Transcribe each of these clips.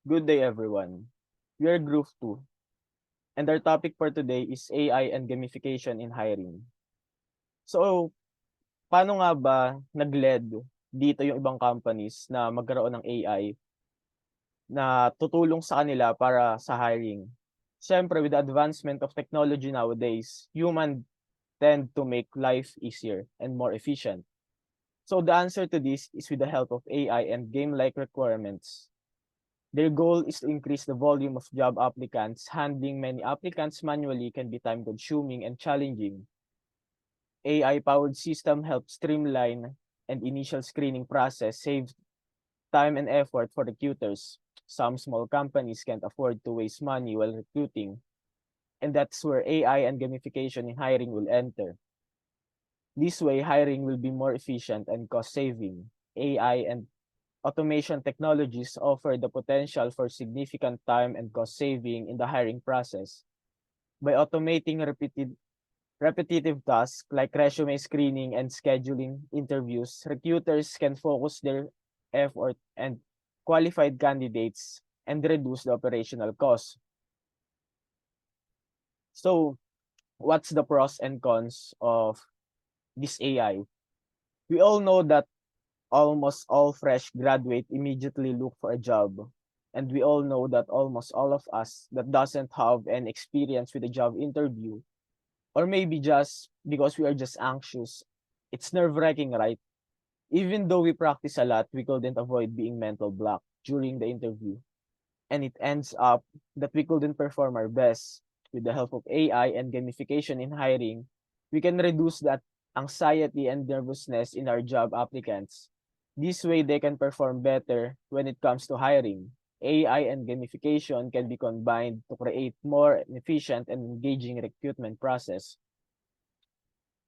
Good day, everyone. We are Group 2, and our topic for today is AI and gamification in hiring. So, paano nga ba nag-led dito yung ibang companies na magkaroon ng AI na tutulong sa kanila para sa hiring? Siyempre, with the advancement of technology nowadays, human tend to make life easier and more efficient. So, the answer to this is with the help of AI and game-like requirements. Their goal is to increase the volume of job applicants. Handling many applicants manually can be time-consuming and challenging. AI-powered system helps streamline and initial screening process, save time and effort for recruiters. Some small companies can't afford to waste money while recruiting, and that's where AI and gamification in hiring will enter. This way, hiring will be more efficient and cost-saving. AI and automation technologies offer the potential for significant time and cost saving in the hiring process. By automating repetitive tasks like resume screening and scheduling interviews, recruiters can focus their effort and qualified candidates and reduce the operational costs. So, what's the pros and cons of this AI? We all know that almost all fresh graduate immediately look for a job. And we all know that almost all of us that doesn't have any experience with a job interview, or maybe just because we are just anxious, it's nerve-wracking, right? Even though we practice a lot, we couldn't avoid being mental block during the interview. And it ends up that we couldn't perform our best. With the help of AI and gamification in hiring, we can reduce that anxiety and nervousness in our job applicants. This way, they can perform better when it comes to hiring. AI and gamification can be combined to create more efficient and engaging recruitment process.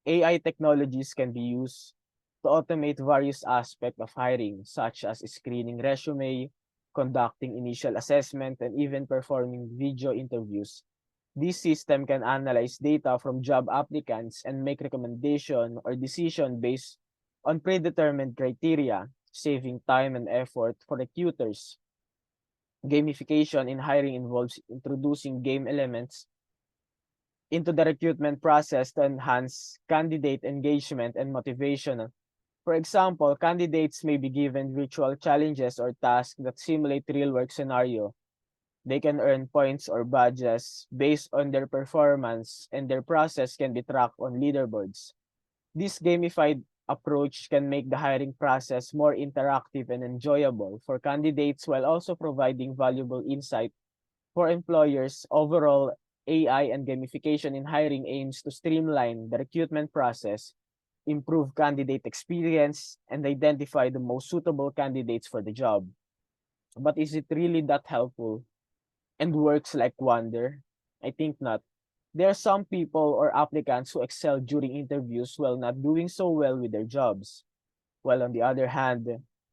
AI technologies can be used to automate various aspects of hiring, such as screening resume, conducting initial assessment, and even performing video interviews. This system can analyze data from job applicants and make recommendation or decision based on predetermined criteria, saving time and effort for recruiters. Gamification in hiring involves introducing game elements into the recruitment process to enhance candidate engagement and motivation. For example, candidates may be given virtual challenges or tasks that simulate real-work scenario. They can earn points or badges based on their performance, and their process can be tracked on leaderboards. This gamified approach can make the hiring process more interactive and enjoyable for candidates while also providing valuable insight for employers. Overall, AI and gamification in hiring aims to streamline the recruitment process, improve candidate experience, and identify the most suitable candidates for the job. But is it really that helpful and works like wonder? I think not. There are some people or applicants who excel during interviews while not doing so well with their jobs. While on the other hand,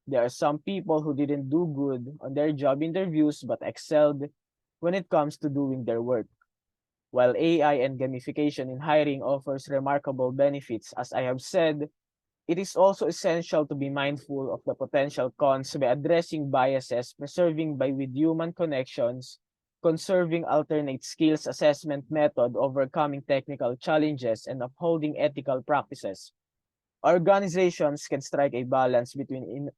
there are some people who didn't do good on their job interviews but excelled when it comes to doing their work. While AI and gamification in hiring offers remarkable benefits, as I have said, it is also essential to be mindful of the potential cons by addressing biases, preserving by with human connections, conserving alternate skills assessment method, overcoming technical challenges, and upholding ethical practices. Organizations can strike a balance between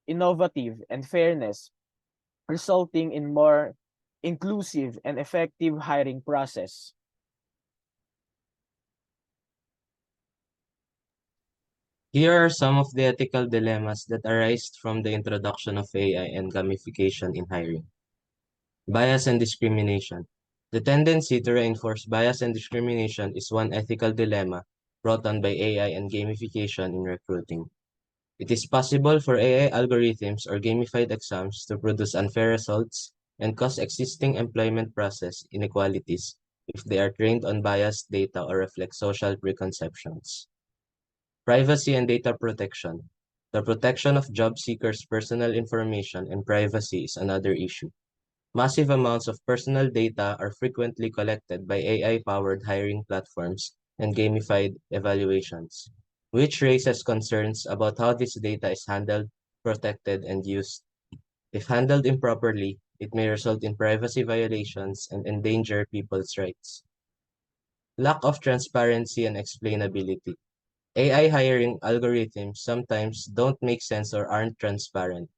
innovative and fairness, resulting in more inclusive and effective hiring process. Here are some of the ethical dilemmas that arise from the introduction of AI and gamification in hiring. Bias and discrimination. The tendency to reinforce bias and discrimination is one ethical dilemma brought on by AI and gamification in recruiting. It is possible for AI algorithms or gamified exams to produce unfair results and cause existing employment process inequalities if they are trained on biased data or reflect social preconceptions. Privacy and data protection. The protection of job seekers' personal information and privacy is another issue. Massive amounts of personal data are frequently collected by AI-powered hiring platforms and gamified evaluations, which raises concerns about how this data is handled, protected, and used. If handled improperly, it may result in privacy violations and endanger people's rights. Lack of transparency and explainability. AI hiring algorithms sometimes don't make sense or aren't transparent.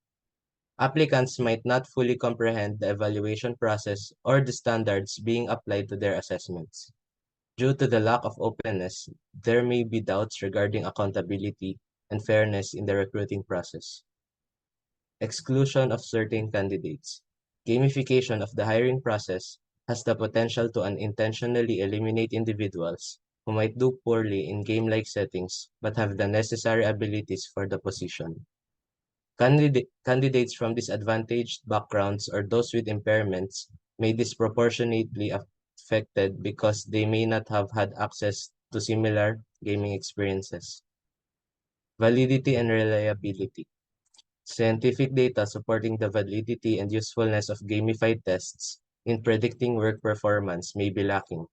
Applicants might not fully comprehend the evaluation process or the standards being applied to their assessments. Due to the lack of openness, there may be doubts regarding accountability and fairness in the recruiting process. Exclusion of certain candidates. Gamification of the hiring process has the potential to unintentionally eliminate individuals who might do poorly in game-like settings but have the necessary abilities for the position. Candidates from disadvantaged backgrounds or those with impairments may disproportionately affected because they may not have had access to similar gaming experiences. Validity and reliability. Scientific data supporting the validity and usefulness of gamified tests in predicting work performance may be lacking.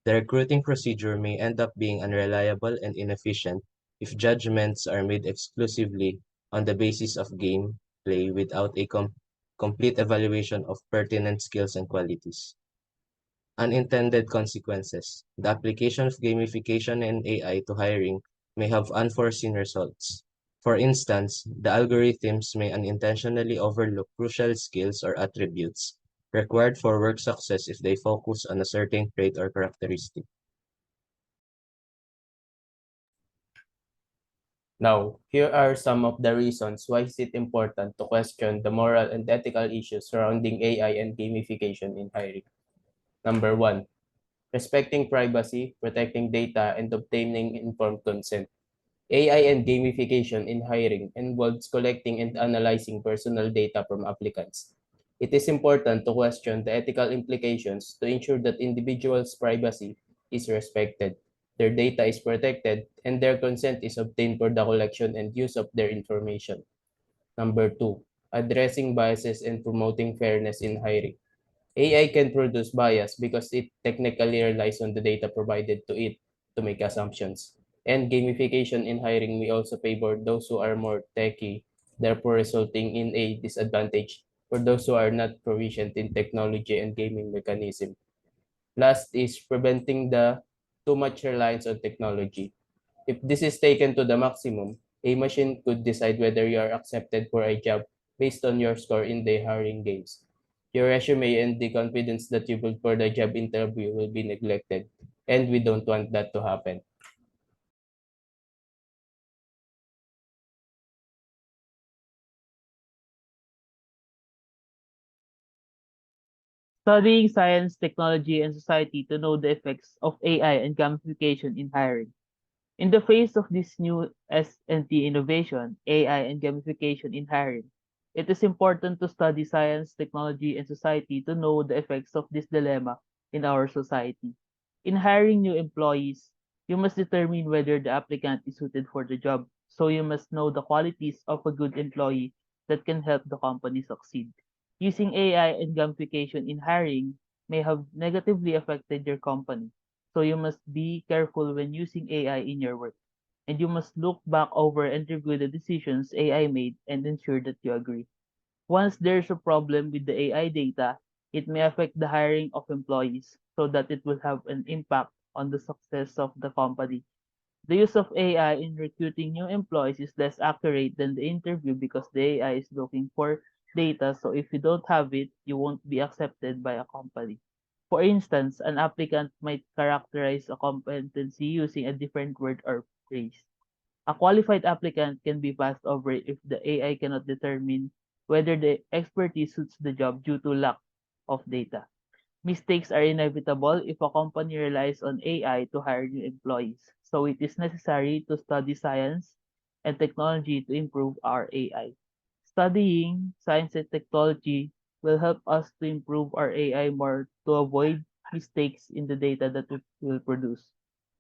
The recruiting procedure may end up being unreliable and inefficient if judgments are made exclusively on the basis of gameplay without a complete evaluation of pertinent skills and qualities. Unintended consequences. The application of gamification and AI to hiring may have unforeseen results. For instance, the algorithms may unintentionally overlook crucial skills or attributes required for work success if they focus on a certain trait or characteristic. Now, here are some of the reasons why is it important to question the moral and ethical issues surrounding AI and gamification in hiring. Number 1, respecting privacy, protecting data, and obtaining informed consent. AI and gamification in hiring involves collecting and analyzing personal data from applicants. It is important to question the ethical implications to ensure that individuals' privacy is respected, their data is protected, and their consent is obtained for the collection and use of their information. Number 2, addressing biases and promoting fairness in hiring. AI can produce bias because it technically relies on the data provided to it to make assumptions. And gamification in hiring may also favor those who are more techy, therefore resulting in a disadvantage for those who are not proficient in technology and gaming mechanism. Last is preventing the too much reliance on technology. If this is taken to the maximum, a machine could decide whether you are accepted for a job based on your score in the hiring games. Your resume and the confidence that you build for the job interview will be neglected, and we don't want that to happen. Studying science, technology, and society to know the effects of AI and gamification in hiring. In the face of this new S&T innovation, AI and gamification in hiring, it is important to study science, technology, and society to know the effects of this dilemma in our society. In hiring new employees, you must determine whether the applicant is suited for the job, so you must know the qualities of a good employee that can help the company succeed. Using AI and gamification in hiring may have negatively affected your company, so you must be careful when using AI in your work. And you must look back over and review the decisions AI made and ensure that you agree. Once there's a problem with the AI data, it may affect the hiring of employees so that it will have an impact on the success of the company. The use of AI in recruiting new employees is less accurate than the interview because the AI is looking for data, so if you don't have it, you won't be accepted by a company. For instance, an applicant might characterize a competency using a different word or phrase. A qualified applicant can be passed over if the AI cannot determine whether the expertise suits the job due to lack of data. Mistakes are inevitable if a company relies on AI to hire new employees, so it is necessary to study science and technology to improve our AI. Studying science and technology will help us to improve our AI more to avoid mistakes in the data that it will produce.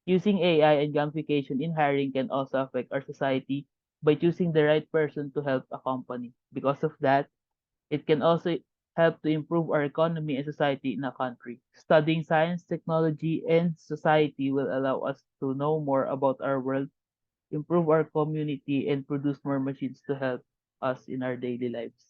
Using AI and gamification in hiring can also affect our society by choosing the right person to help a company. Because of that, it can also help to improve our economy and society in a country. Studying science, technology, and society will allow us to know more about our world, improve our community, and produce more machines to help us in our daily lives.